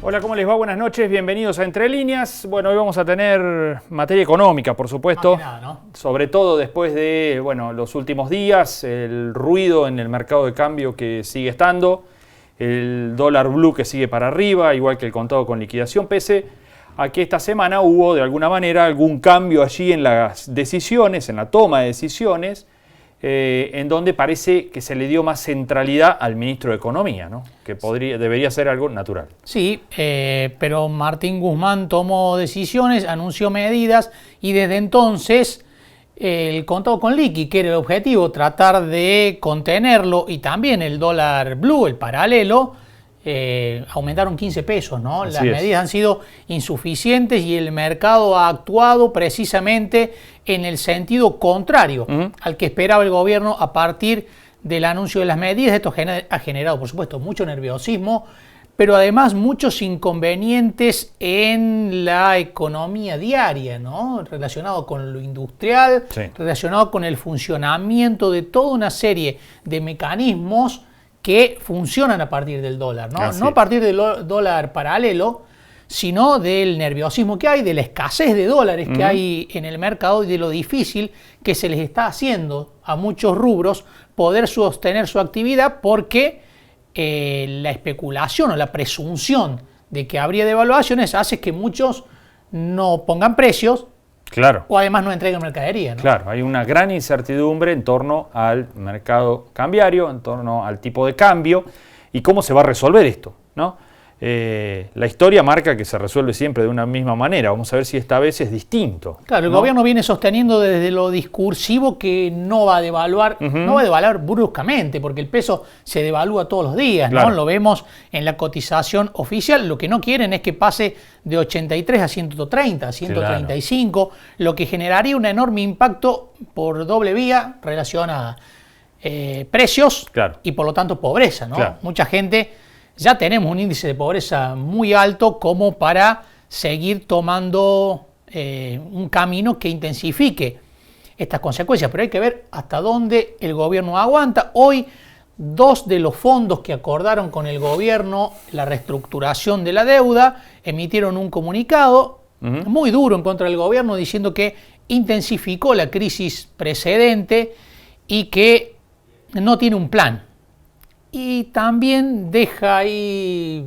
Hola, ¿cómo les va? Buenas noches, bienvenidos a Entre Líneas. Bueno, hoy vamos a tener materia económica, por supuesto. Más que nada, ¿no? Sobre todo después de, los últimos días, el ruido en el mercado de cambio que sigue estando, el dólar blue que sigue para arriba, igual que el contado con liquidación, pese a que esta semana hubo de alguna manera algún cambio allí en las decisiones, en la toma de decisiones, en donde parece que se le dio más centralidad al ministro de Economía, ¿no? Que debería ser algo natural. Sí, pero Martín Guzmán tomó decisiones, anunció medidas y desde entonces el contado con liqui, que era el objetivo, tratar de contenerlo, y también el dólar blue, el paralelo, aumentaron 15 pesos, ¿no? Las medidas han sido insuficientes y el mercado ha actuado precisamente en el sentido contrario al que esperaba el gobierno a partir del anuncio de las medidas. Esto ha generado, por supuesto, mucho nerviosismo, pero además muchos inconvenientes en la economía diaria, ¿no? Relacionado con lo industrial, relacionado con el funcionamiento de toda una serie de mecanismos que funcionan a partir del dólar, ¿no? No a partir del dólar paralelo, sino del nerviosismo que hay, de la escasez de dólares que hay en el mercado y de lo difícil que se les está haciendo a muchos rubros poder sostener su actividad, porque la especulación o la presunción de que habría devaluaciones hace que muchos no pongan precios. Claro. O además no entregan mercadería, ¿no? Claro, hay una gran incertidumbre en torno al mercado cambiario, en torno al tipo de cambio y cómo se va a resolver esto, ¿no? La historia marca que se resuelve siempre de una misma manera. Vamos a ver si esta vez es distinto. Claro, el gobierno viene sosteniendo desde lo discursivo que no va a devaluar, no va a devaluar bruscamente, porque el peso se devalúa todos los días, ¿no? Lo vemos en la cotización oficial. Lo que no quieren es que pase de 83 a 130, a 135, lo que generaría un enorme impacto por doble vía relacionada precios y por lo tanto pobreza, ¿no? Mucha gente. Ya tenemos un índice de pobreza muy alto como para seguir tomando un camino que intensifique estas consecuencias, pero hay que ver hasta dónde el gobierno aguanta. Hoy, dos de los fondos que acordaron con el gobierno la reestructuración de la deuda emitieron un comunicado muy duro en contra del gobierno, diciendo que intensificó la crisis precedente y que no tiene un plan. Y también deja ahí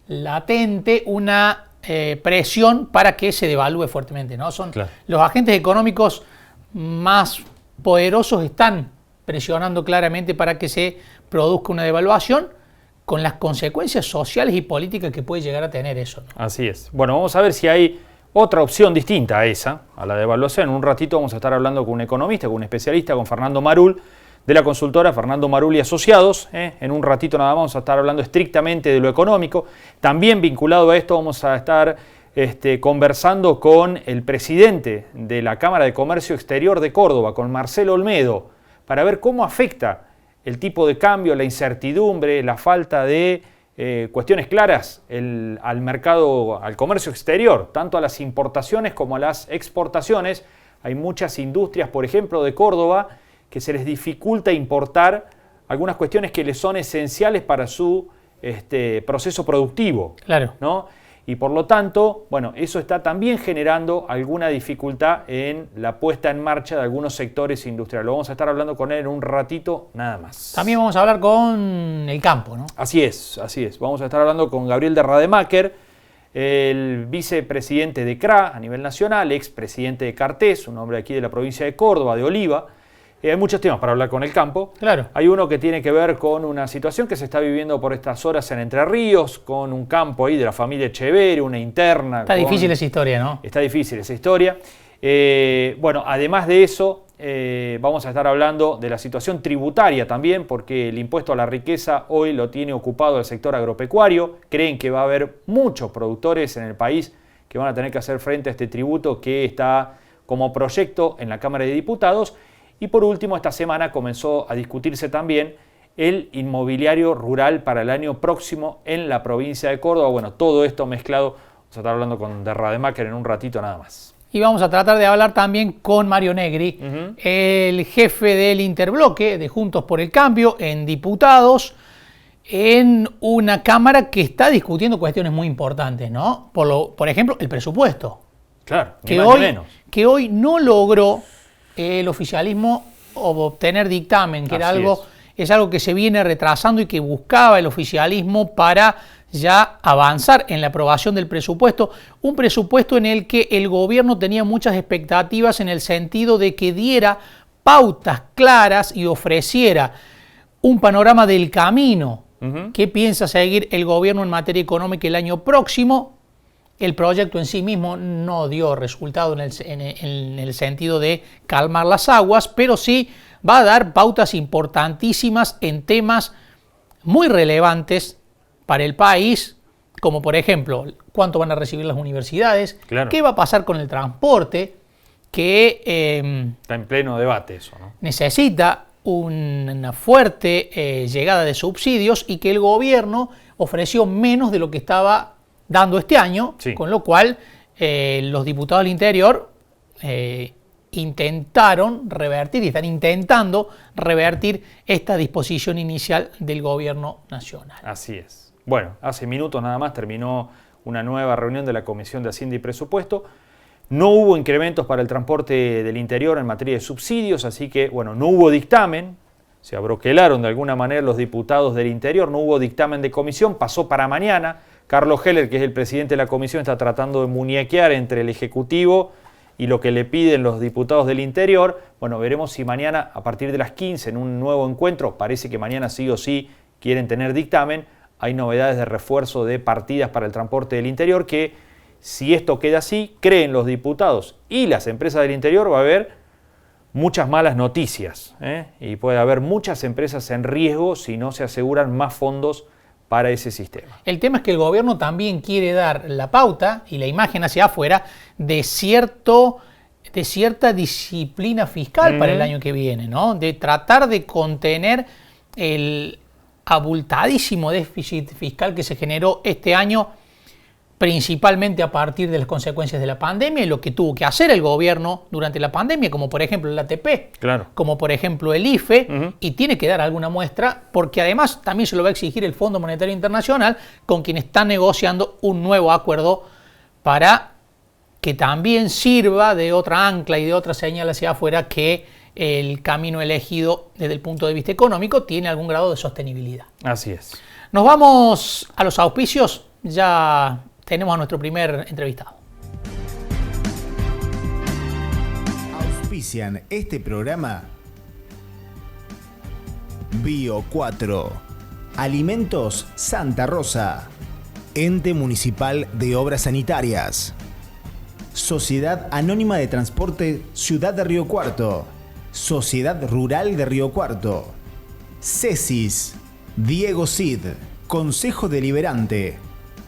latente una presión para que se devalúe fuertemente, ¿no? Son los agentes económicos más poderosos están presionando claramente para que se produzca una devaluación, con las consecuencias sociales y políticas que puede llegar a tener eso, ¿no? Así es. Bueno, vamos a ver si hay otra opción distinta a esa, a la devaluación. En un ratito vamos a estar hablando con un economista, con un especialista, con Fernando Marul, de la consultora Fernando Marul y Asociados. En un ratito nada más vamos a estar hablando estrictamente de lo económico. También vinculado a esto vamos a estar conversando con el presidente de la Cámara de Comercio Exterior de Córdoba, con Marcelo Olmedo, para ver cómo afecta el tipo de cambio, la incertidumbre, la falta de cuestiones claras al mercado, al comercio exterior, tanto a las importaciones como a las exportaciones. Hay muchas industrias, por ejemplo, de Córdoba, que se les dificulta importar algunas cuestiones que les son esenciales para su proceso productivo, ¿no? Y por lo tanto, eso está también generando alguna dificultad en la puesta en marcha de algunos sectores industriales. Lo vamos a estar hablando con él en un ratito nada más. También vamos a hablar con el campo, ¿no? Así es, así es. Vamos a estar hablando con Gabriel de Rademacher, el vicepresidente de CRA a nivel nacional, expresidente de Cartés, un hombre aquí de la provincia de Córdoba, de Oliva. Hay muchos temas para hablar con el campo. Hay uno que tiene que ver con una situación que se está viviendo por estas horas en Entre Ríos, con un campo ahí de la familia Echeverri, una interna. Está difícil esa historia, ¿no? Está difícil esa historia. Además de eso, vamos a estar hablando de la situación tributaria también, porque el impuesto a la riqueza hoy lo tiene ocupado el sector agropecuario. Creen que va a haber muchos productores en el país que van a tener que hacer frente a este tributo que está como proyecto en la Cámara de Diputados. Y por último, esta semana comenzó a discutirse también el inmobiliario rural para el año próximo en la provincia de Córdoba. Bueno, todo esto mezclado, vamos a estar hablando con de Rademacher en un ratito nada más. Y vamos a tratar de hablar también con Mario Negri, el jefe del interbloque de Juntos por el Cambio en Diputados, en una Cámara que está discutiendo cuestiones muy importantes, ¿no? Por ejemplo, el presupuesto. Claro, ni más ni menos. Que hoy no logró el oficialismo obtener dictamen, que es algo que se viene retrasando y que buscaba el oficialismo para ya avanzar en la aprobación del presupuesto, un presupuesto en el que el gobierno tenía muchas expectativas en el sentido de que diera pautas claras y ofreciera un panorama del camino que piensa seguir el gobierno en materia económica el año próximo. El proyecto en sí mismo no dio resultado en el sentido de calmar las aguas, pero sí va a dar pautas importantísimas en temas muy relevantes para el país, como por ejemplo, cuánto van a recibir las universidades, qué va a pasar con el transporte, que está en pleno debate eso, ¿no? Necesita una fuerte llegada de subsidios y que el gobierno ofreció menos de lo que estaba dando este año, con lo cual los diputados del interior intentaron revertir y están intentando revertir esta disposición inicial del gobierno nacional. Así es. Bueno, hace minutos nada más terminó una nueva reunión de la Comisión de Hacienda y Presupuesto. No hubo incrementos para el transporte del interior en materia de subsidios, así que, bueno, no hubo dictamen. Se abroquelaron de alguna manera los diputados del interior, no hubo dictamen de comisión, pasó para mañana. Carlos Heller, que es el presidente de la comisión, está tratando de muñequear entre el Ejecutivo y lo que le piden los diputados del interior. Bueno, veremos si mañana, a partir de las 15, en un nuevo encuentro, parece que mañana sí o sí quieren tener dictamen, hay novedades de refuerzo de partidas para el transporte del interior que, si esto queda así, creen los diputados y las empresas del interior, va a haber muchas malas noticias, y puede haber muchas empresas en riesgo si no se aseguran más fondos para ese sistema. El tema es que el gobierno también quiere dar la pauta y la imagen hacia afuera de cierta disciplina fiscal para el año que viene, ¿no? De tratar de contener el abultadísimo déficit fiscal que se generó este año, principalmente a partir de las consecuencias de la pandemia y lo que tuvo que hacer el gobierno durante la pandemia, como por ejemplo el ATP, como por ejemplo el IFE, y tiene que dar alguna muestra, porque además también se lo va a exigir el Fondo Monetario Internacional, con quien está negociando un nuevo acuerdo para que también sirva de otra ancla y de otra señal hacia afuera que el camino elegido desde el punto de vista económico tiene algún grado de sostenibilidad. Así es. Nos vamos a los auspicios, ya tenemos a nuestro primer entrevistado. Auspician este programa Bio 4, Alimentos Santa Rosa, Ente Municipal de Obras Sanitarias, Sociedad Anónima de Transporte Ciudad de Río Cuarto, Sociedad Rural de Río Cuarto, CESIS, Diego Cid, Consejo Deliberante,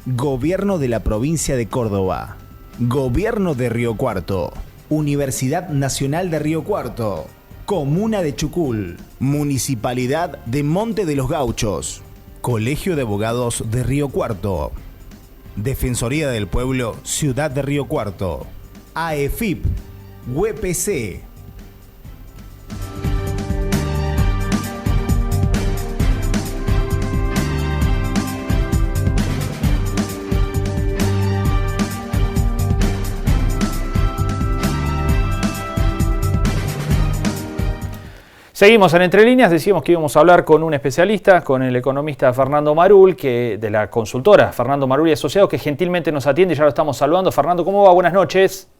Gobierno de la Provincia de Córdoba, Gobierno de Río Cuarto, Universidad Nacional de Río Cuarto, Comuna de Chucul, Municipalidad de Monte de los Gauchos, Colegio de Abogados de Río Cuarto, Defensoría del Pueblo Ciudad de Río Cuarto, AEFIP, UPC. Seguimos en Entre Líneas, decíamos que íbamos a hablar con un especialista, con el economista Fernando Marul, de la consultora Fernando Marul y Asociados, que gentilmente nos atiende y ya lo estamos saludando. Fernando, ¿cómo va? Buenas noches.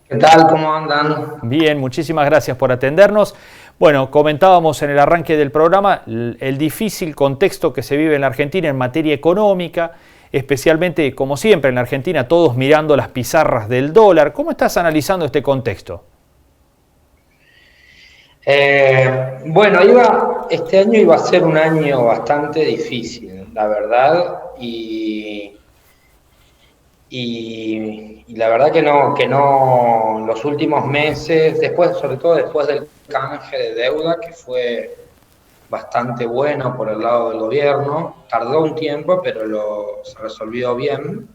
¿Qué tal? ¿Cómo andan? Bien, muchísimas gracias por atendernos. Bueno, comentábamos en el arranque del programa el difícil contexto que se vive en la Argentina en materia económica, especialmente, como siempre, en la Argentina, todos mirando las pizarras del dólar. ¿Cómo estás analizando este contexto? Bueno, este año iba a ser un año bastante difícil, la verdad, y la verdad que no, los últimos meses, sobre todo después del canje de deuda, que fue bastante bueno por el lado del gobierno, tardó un tiempo, pero se resolvió bien.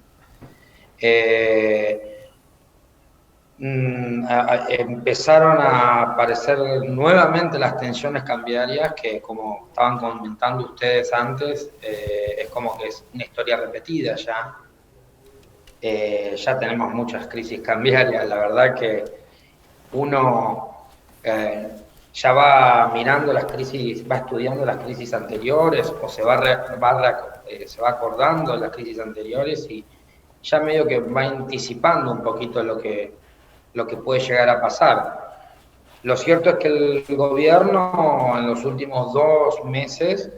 empezaron a aparecer nuevamente las tensiones cambiarias que, como estaban comentando ustedes antes, es como que es una historia repetida ya. Ya tenemos muchas crisis cambiarias, la verdad que uno ya va mirando las crisis, va estudiando las crisis anteriores o se va acordando de las crisis anteriores y ya medio que va anticipando un poquito lo que puede llegar a pasar. Lo cierto es que el gobierno en los últimos 2 meses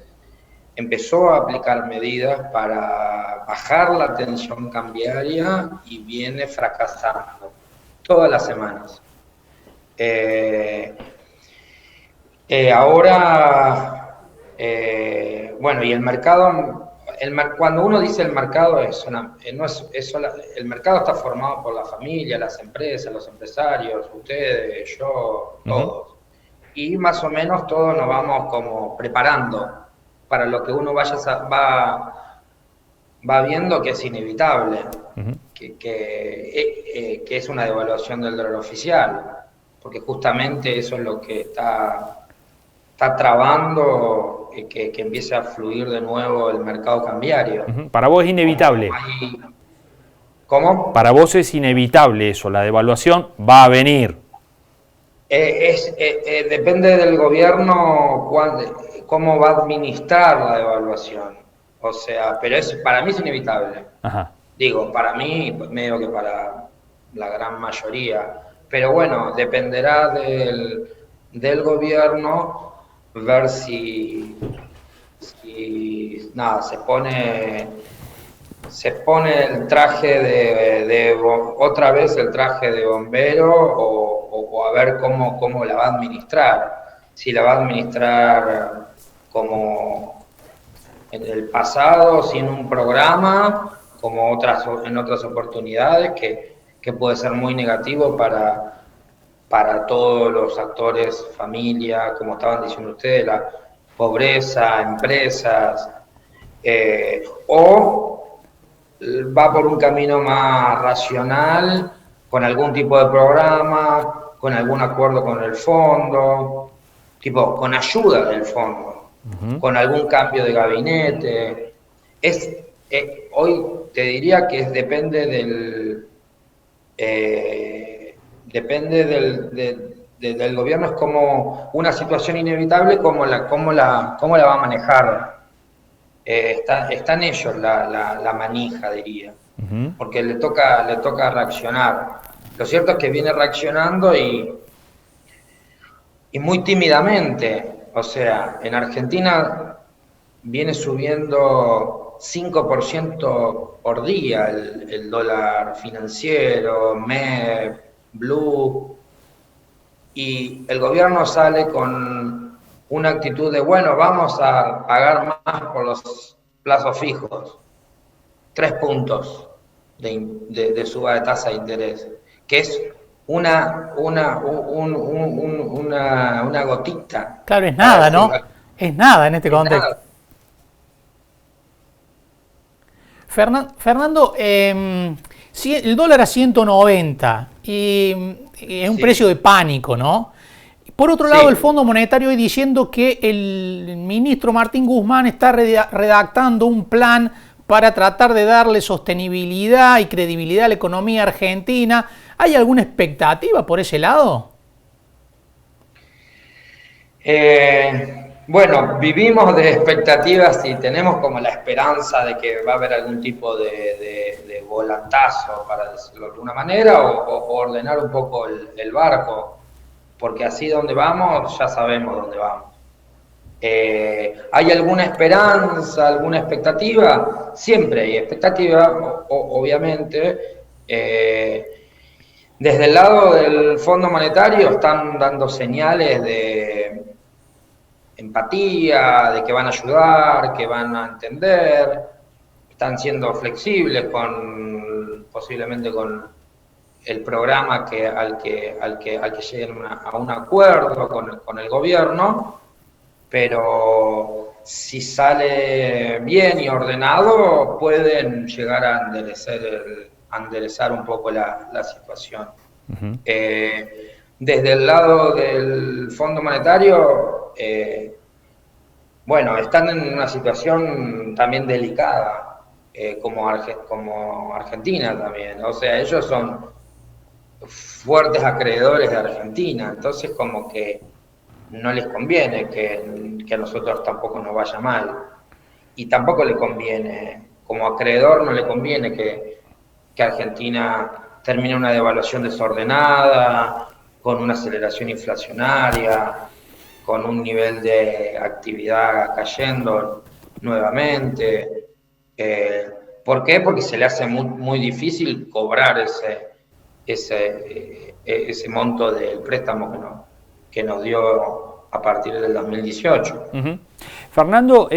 empezó a aplicar medidas para bajar la tensión cambiaria y viene fracasando todas las semanas. Ahora, bueno, y el mercado, cuando uno dice el mercado, el mercado está formado por la familia, las empresas, los empresarios, ustedes, yo, todos. Y más o menos todos nos vamos como preparando para lo que uno va viendo que es inevitable, que es una devaluación del dólar oficial, porque justamente eso es lo que está trabando que empiece a fluir de nuevo el mercado cambiario. Para vos es inevitable. ¿Cómo? Para vos es inevitable eso, la devaluación va a venir. Depende del gobierno cómo va a administrar la devaluación. O sea, pero para mí es inevitable. Ajá. Digo, para mí, medio que para la gran mayoría. Pero bueno, dependerá del gobierno ver si nada, se pone el traje otra vez el traje de bombero o a ver cómo la va a administrar. Si la va a administrar como en el pasado, sin un programa, como en otras oportunidades, que puede ser muy negativo para todos los actores, familia, como estaban diciendo ustedes, la pobreza, empresas, o va por un camino más racional, con algún tipo de programa, con algún acuerdo con el fondo, tipo con ayuda del fondo, con algún cambio de gabinete. Hoy te diría que depende del gobierno, es como una situación inevitable, cómo la va a manejar. Están ellos la manija, diría, porque le toca reaccionar. Lo cierto es que viene reaccionando y muy tímidamente. O sea, en Argentina viene subiendo 5% por día el dólar financiero, MEP, Blue, y el gobierno sale con una actitud de, bueno, vamos a pagar más por los plazos fijos, 3 puntos de suba de tasa de interés, que es una gotita. Claro, es nada, ¿no? Es nada en este contexto. Nada. Fernando, el dólar a 190 y es un precio de pánico, ¿no? Por otro lado, el Fondo Monetario hoy diciendo que el ministro Martín Guzmán está redactando un plan para tratar de darle sostenibilidad y credibilidad a la economía argentina. ¿Hay alguna expectativa por ese lado? Bueno, vivimos de expectativas y tenemos como la esperanza de que va a haber algún tipo de volantazo, para decirlo de alguna manera, o ordenar un poco el barco, porque así donde vamos ya sabemos dónde vamos. ¿Hay alguna esperanza, alguna expectativa? Siempre hay expectativa, obviamente. Desde el lado del Fondo Monetario están dando señales de empatía, de que van a ayudar, que van a entender, están siendo flexibles posiblemente con el programa al que lleguen a un acuerdo con el gobierno, pero si sale bien y ordenado pueden llegar a enderezar un poco la situación. Desde el lado del Fondo Monetario, bueno, están en una situación también delicada, como Argentina también. O sea, ellos son fuertes acreedores de Argentina, entonces como que no les conviene que a nosotros tampoco nos vaya mal. Y tampoco le conviene, como acreedor no le conviene que Argentina termine una devaluación desordenada, con una aceleración inflacionaria, con un nivel de actividad cayendo nuevamente. ¿Por qué? Porque se le hace muy difícil cobrar ese monto del préstamo que nos dio a partir del 2018. Fernando,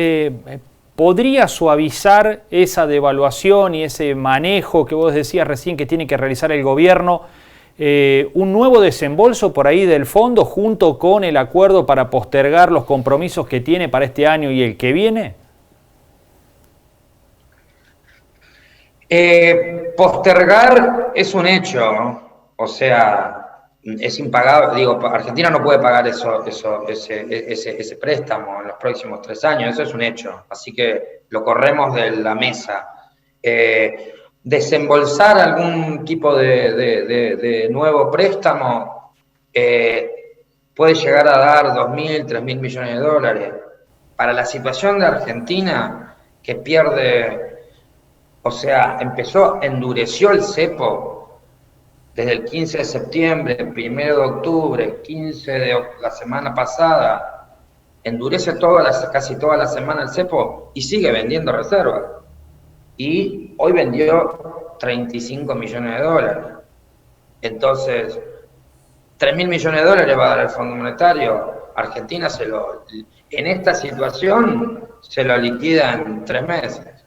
¿podría suavizar esa devaluación y ese manejo que vos decías recién que tiene que realizar el gobierno? ¿Un nuevo desembolso por ahí del fondo junto con el acuerdo para postergar los compromisos que tiene para este año y el que viene? Postergar es un hecho, ¿no? O sea, es impagable. Digo, Argentina no puede pagar ese préstamo en los próximos 3 años, eso es un hecho. Así que lo corremos de la mesa. Desembolsar algún tipo de nuevo préstamo puede llegar a dar 2.000, 3.000 millones de dólares. Para la situación de Argentina, que pierde, o sea, endureció el cepo desde el 15 de septiembre, 1 de octubre, 15 de la semana pasada, endurece casi toda la semana el cepo y sigue vendiendo reservas. Y hoy vendió 35 millones de dólares. Entonces, 3.000 millones de dólares va a dar el Fondo Monetario. Argentina en esta situación se lo liquida en 3 meses.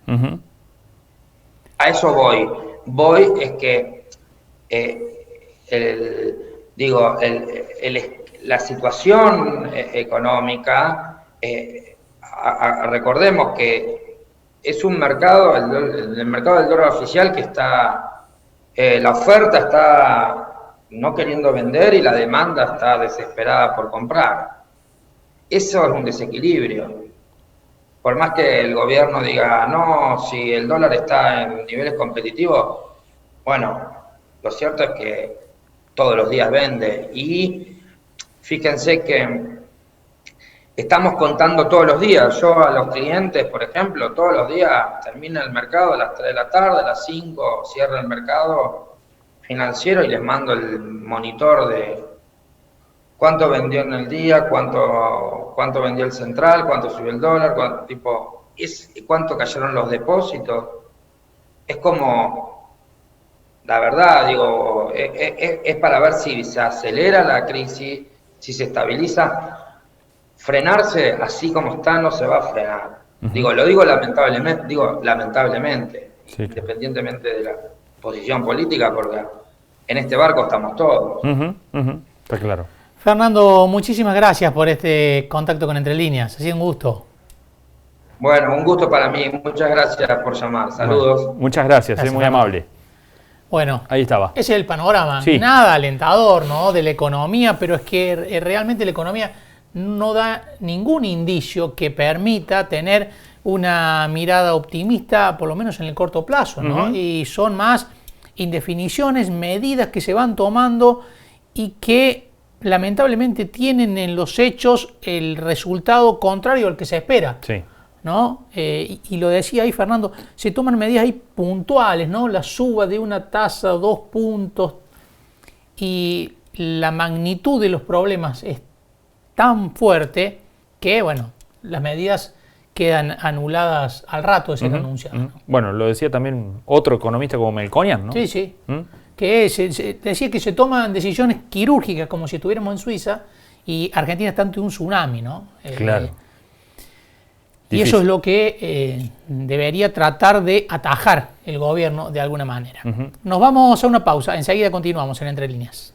A eso voy. Es que la situación económica, recordemos que es un mercado, el mercado del dólar oficial que está, la oferta está no queriendo vender y la demanda está desesperada por comprar. Eso es un desequilibrio. Por más que el gobierno diga, no, si el dólar está en niveles competitivos, bueno, lo cierto es que todos los días vende. Y fíjense que estamos contando todos los días. Yo a los clientes, por ejemplo, todos los días termina el mercado a las 3 de la tarde, a las 5 cierra el mercado financiero y les mando el monitor de cuánto vendió en el día, cuánto vendió el central, cuánto subió el dólar, cuánto cayeron los depósitos. Es como, la verdad, digo, es para ver si se acelera la crisis, si se estabiliza. Frenarse así como está no se va a frenar. Lo digo lamentablemente, sí, independientemente de la posición política, porque en este barco estamos todos. Está claro. Fernando, muchísimas gracias por este contacto con Entre Líneas. Ha sido un gusto. Bueno, un gusto para mí. Muchas gracias por llamar. Saludos. Bueno, muchas gracias, es muy amable. Bueno, ahí estaba. Ese es el panorama. Sí. Nada alentador, ¿no?, de la economía, pero es que realmente la economía no da ningún indicio que permita tener una mirada optimista, por lo menos en el corto plazo, ¿no? Y son más indefiniciones, medidas que se van tomando y que lamentablemente tienen en los hechos el resultado contrario al que se espera. Sí. ¿No? Y lo decía ahí Fernando, se toman medidas ahí puntuales, ¿no? La suba de una tasa, 2 puntos, y la magnitud de los problemas es tan fuerte que, bueno, las medidas quedan anuladas al rato de ser anunciadas, ¿no? Bueno, lo decía también otro economista como Melconian, ¿no? Sí, sí. Que decía que se toman decisiones quirúrgicas como si estuviéramos en Suiza y Argentina está ante un tsunami, ¿no? Claro. Y eso es lo que debería tratar de atajar el gobierno de alguna manera. Nos vamos a una pausa, enseguida continuamos en Entre Líneas.